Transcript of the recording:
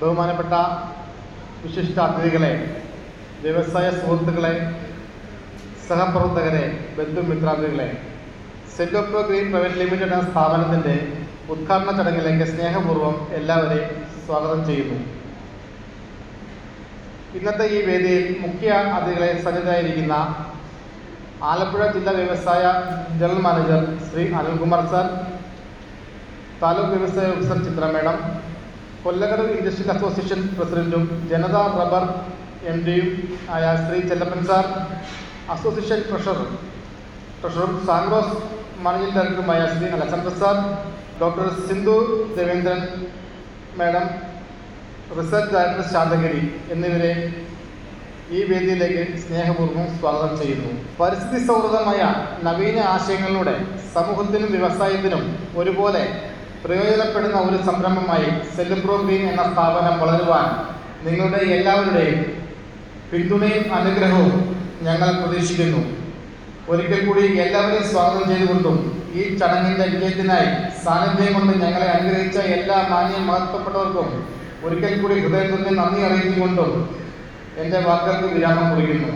ബഹുമാനപ്പെട്ട വിശിഷ്ട അതിഥികളെ, വ്യവസായ സുഹൃത്തുക്കളെ, സഹപ്രവർത്തകരെ, ബന്ധുമിത്രാദികളെ, സെല്ലോപ്രോ ഗ്രീൻ പ്രൈവറ്റ് ലിമിറ്റഡ് എന്ന സ്ഥാപനത്തിൻ്റെ ഉദ്ഘാടന ചടങ്ങിലേക്ക് സ്നേഹപൂർവ്വം എല്ലാവരെയും സ്വാഗതം ചെയ്യുന്നു. ഇന്നത്തെ ഈ വേദിയിൽ മുഖ്യ അതിഥികളെ സന്നിധരായിരിക്കുന്ന ആലപ്പുഴ ജില്ലാ വ്യവസായ general manager Shri Anilkumar sir, taluk വ്യവസായ officer Chitra madam, Kollakadavu industrial association പ്രസിഡന്റും ജനതാ റബ്ബർ MD ആയ ശ്രീ ചെല്ലപ്പൻ സാർ, അസോസിയേഷൻ ട്രഷററും സാൻഗ്രോസ് മാനേജിംഗ് ഡയറക്ടറുമായ Shri Alexander sir, doctor Sindhu Devendran madam, research director Santhigiri എന്നിവരെ ഈ വേദിയിലേക്ക് സ്നേഹപൂർവ്വം സ്വാഗതം ചെയ്യുന്നു. പരിസ്ഥിതി സൗഹൃദമായ നവീന ആശയങ്ങളിലൂടെ സമൂഹത്തിനും വ്യവസായത്തിനും ഒരുപോലെ പ്രയോജനപ്പെടുന്ന ഒരു സംരംഭമായി സെല്ലോപ്രോ ഗ്രീൻ എന്ന സ്ഥാപനം വളരുവാൻ നിങ്ങളുടെ എല്ലാവരുടെയും പിന്തുണയും അനുഗ്രഹവും ഞങ്ങൾ പ്രതീക്ഷിക്കുന്നു. ഒരിക്കൽ കൂടി എല്ലാവരെയും സ്വാഗതം ചെയ്തുകൊണ്ടും ഈ ചടങ്ങിൻ്റെ വിജയത്തിനായി സാന്നിധ്യം കൊണ്ട് ഞങ്ങളെ അനുഗ്രഹിച്ച എല്ലാ മാന്യ മഹത്വപ്പെട്ടവർക്കും ഒരിക്കൽ കൂടി ഹൃദയത്തിൽ നന്ദി അറിയിച്ചുകൊണ്ടും എൻ്റെ വാക്കുകൾക്ക് വിരാമം കുറിക്കുന്നു.